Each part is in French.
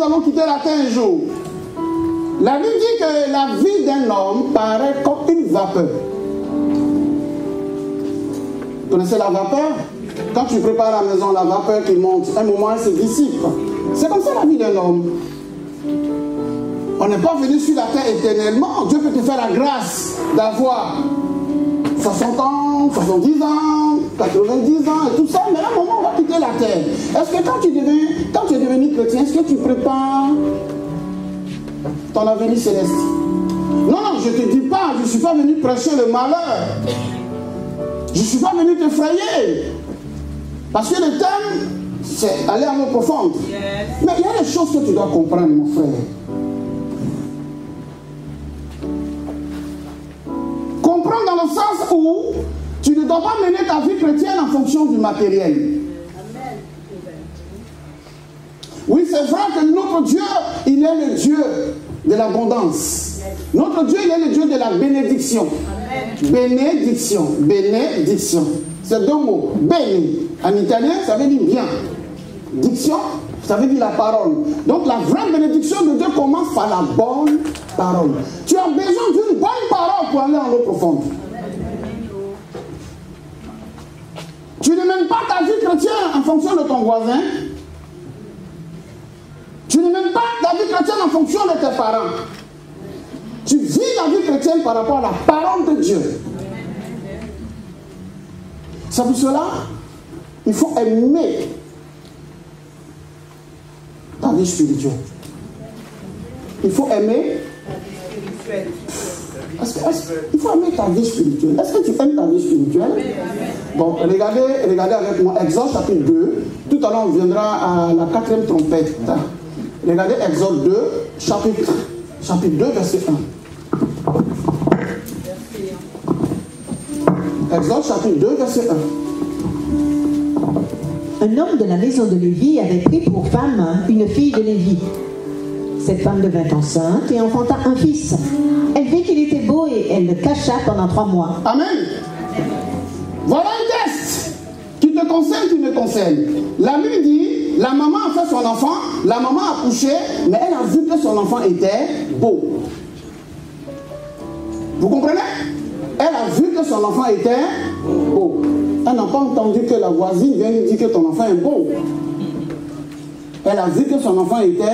nous allons quitter la terre un jour. La Bible dit que la vie d'un homme paraît comme une vapeur. Vous connaissez la vapeur? Quand tu prépares la maison, la vapeur qui monte, un moment elle se dissipe. C'est comme ça la vie d'un homme. On n'est pas venu sur la terre éternellement. Dieu peut te faire la grâce d'avoir 60 ans, 70 ans, 90 ans et tout ça, mais à un moment on va quitter la terre. Est-ce que quand tu es devenu chrétien, est-ce que tu prépares ton avenir céleste? Non, non, je ne te dis pas, je ne suis pas venu prêcher le malheur. Je ne suis pas venu t'effrayer. Parce que le thème, c'est aller à l'eau profonde. Mais il y a des choses que tu dois comprendre, mon frère. Comprendre dans le sens où tu ne dois pas mener ta vie chrétienne en fonction du matériel. Oui, c'est vrai que notre Dieu, il est le Dieu de l'abondance. Notre Dieu, il est le Dieu de la bénédiction. Bénédiction, bénédiction. C'est deux mots. Béni. En italien, ça veut dire bien. Diction, ça veut dire la parole. Donc la vraie bénédiction de Dieu commence par la bonne parole. Tu as besoin d'une bonne parole pour aller en eau profonde. Tu ne mènes pas ta vie chrétienne en fonction de ton voisin. Tu ne mènes pas ta vie chrétienne en fonction de tes parents. Tu vis la vie chrétienne par rapport à la parole de Dieu. C'est pour cela il faut aimer ta vie spirituelle. Il faut aimer. Il faut aimer ta vie spirituelle. Est-ce que tu aimes ta vie spirituelle? Bon, regardez avec moi Exode chapitre 2. Tout à l'heure on viendra à la 4e trompette. Regardez Exode 2, chapitre 2, verset 1. Exode chapitre 2, verset 1. Un homme de la maison de Lévi avait pris pour femme une fille de Lévi. Cette femme devint enceinte et enfanta un fils. Elle vit qu'il était beau et elle le cacha pendant 3 mois. Amen. Voilà un test qui te concerne, qui me concerne. La Bible dit, la maman a fait son enfant, la maman a couché, mais elle a vu que son enfant était beau. Vous comprenez? Elle a vu que son enfant était beau. Elle n'a pas entendu que la voisine vient lui dire que ton enfant est beau. Elle a vu que son enfant était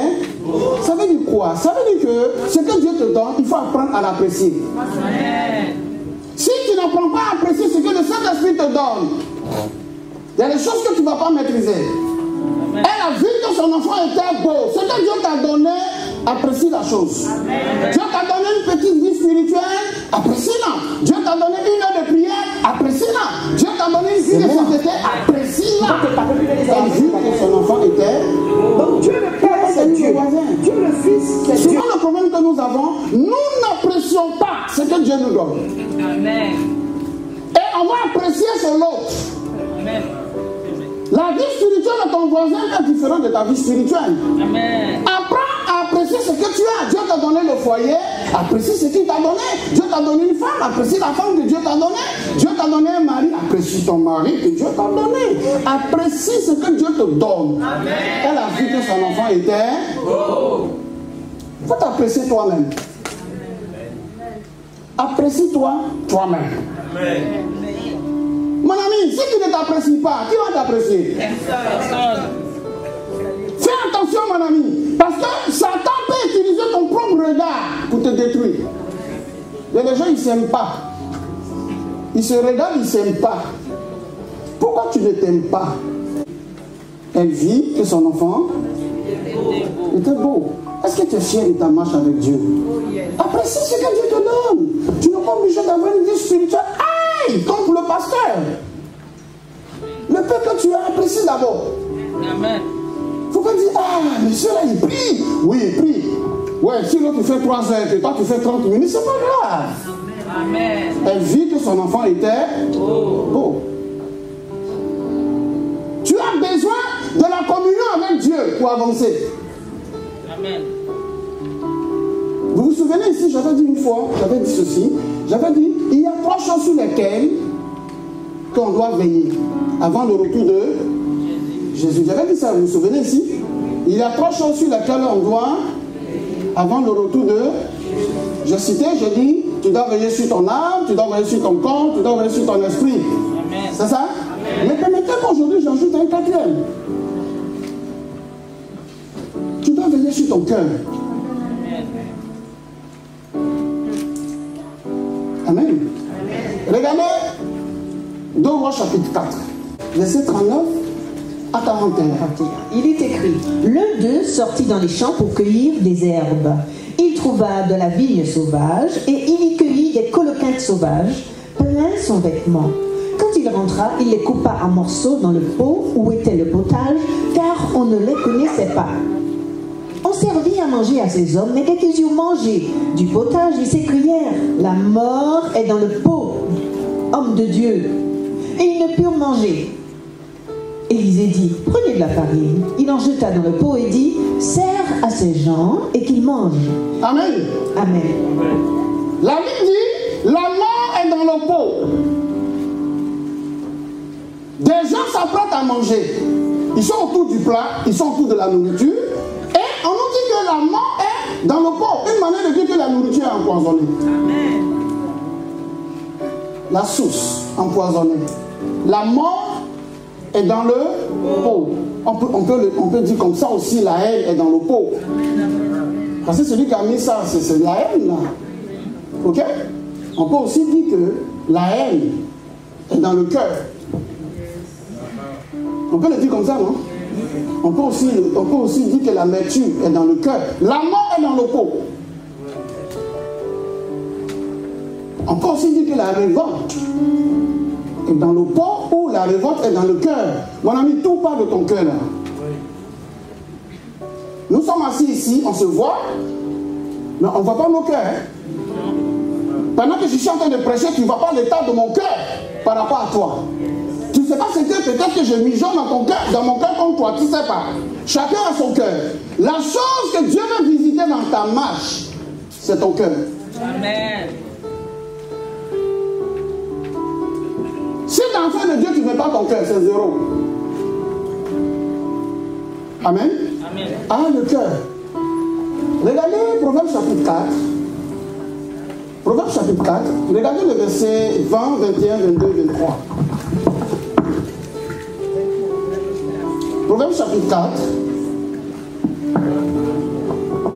beau. Ça veut dire quoi? Ça veut dire que ce que Dieu te donne, il faut apprendre à l'apprécier. Si tu n'apprends pas à apprécier ce que le Saint-Esprit te donne, il y a des choses que tu ne vas pas maîtriser. Elle a vu que son enfant était beau. Ce que Dieu t'a donné, apprécie la chose. Dieu t'a donné une petite vie spirituelle, apprécie-la. Dieu t'a donné une heure de prière, apprécie-la. Dieu t'a donné une vie de société, apprécie-la. Elle vit que son enfant était beau. Donc Dieu le Père, c'est Dieu. Dieu le Fils, c'est Dieu. Souvent le problème que nous avons, nous n'apprécions pas ce que Dieu nous donne. Amen. Et on va apprécier sur l'autre. Amen. La vie spirituelle de ton voisin est différente de ta vie spirituelle. Amen. Apprends à apprécier ce que tu as. Dieu t'a donné le foyer, apprécie ce qu'il t'a donné. Dieu t'a donné une femme, apprécie la femme que Dieu t'a donnée. Dieu t'a donné un mari, apprécie ton mari que Dieu t'a donné. Apprécie ce que Dieu te donne. Amen. Elle a vu que son enfant était beau. Il faut t'apprécier toi-même. Apprécie-toi toi-même. Amen. Mon ami, si tu ne t'apprécies pas, qui va t'apprécier? Fais attention, mon ami, parce que Satan peut utiliser ton propre regard pour te détruire. Et les gens, ils ne s'aiment pas. Ils se regardent, ils ne s'aiment pas. Pourquoi tu ne t'aimes pas? Elle vit que son enfant était beau. Est-ce que tu es fier de ta marche avec Dieu? Apprécie ce que Dieu te donne. Tu n'es pas obligé d'avoir une vie spirituelle. Comme pour le pasteur. Le peu que tu as apprécié d'abord. Amen. Il ne faut pas dire, ah, mais celui-là, il prie. Oui, il prie. Ouais, si l'autre fait 3 heures et toi tu fais 30 minutes, c'est pas grave. Amen. Elle vit que son enfant était beau. Tu as besoin de la communion avec Dieu pour avancer. Amen. Vous vous souvenez ici, j'avais dit une fois, j'avais dit ceci, j'avais dit, il y a 3 choses sur lesquelles qu'on doit veiller avant le retour de Jésus. J'avais dit ça, vous vous souvenez ici? Il y a 3 choses sur lesquelles on doit, avant le retour de... J'ai cité, j'ai dit, tu dois veiller sur ton âme, tu dois veiller sur ton corps, tu dois veiller sur ton esprit. C'est ça? Mais permettez qu'aujourd'hui j'ajoute un 4e. Tu dois veiller sur ton cœur. Amen. Regardez 2 Rois chapitre 4, verset 39 à 41. Il est écrit: l'un d'eux sortit dans les champs pour cueillir des herbes. Il trouva de la vigne sauvage et il y cueillit des coloquintes sauvages, plein son vêtement. Quand il rentra, il les coupa en morceaux dans le pot où était le potage, car on ne les connaissait pas. On servit à manger à ces hommes, mais dès qu'ils eurent mangé du potage, ils s'écrièrent: la mort est dans le pot, homme de Dieu. Et ils ne purent manger. Élisée dit: prenez de la farine. Il en jeta dans le pot et dit: sers à ces gens et qu'ils mangent. Amen. Amen. La Bible dit: la mort est dans le pot. Des gens s'apprêtent à manger. Ils sont autour du plat, ils sont autour de la nourriture. Et on nous dit que la mort est dans le pot. Une manière de dire que la nourriture est empoisonnée. Amen. La source empoisonnée. La mort est dans le pot. On peut dire comme ça aussi, la haine est dans le pot. Parce que celui qui a mis ça, c'est la haine là. Ok? On peut aussi dire que la haine est dans le cœur. On peut le dire comme ça, non? On peut aussi dire que l'amertume est dans le cœur. La mort est dans le pot. On peut aussi dire que la révolte est dans le pot ou la révolte est dans le cœur. Mon ami, tout part de ton cœur là. Nous sommes assis ici, on se voit, mais on ne voit pas nos cœurs. Pendant que je suis en train de prêcher, tu ne vois pas l'état de mon cœur par rapport à toi. Tu ne sais pas ce que peut-être que je mijote dans mon cœur comme toi, tu ne sais pas. Chacun a son cœur. La chose que Dieu veut visiter dans ta marche, c'est ton cœur. Amen. Si tu es enfant de Dieu, tu ne mets pas ton cœur, c'est 0. Amen. Amen. Ah, le cœur. Regardez Proverbe chapitre 4. Proverbe chapitre 4. Regardez le verset 20, 21, 22, 23. Proverbe chapitre 4.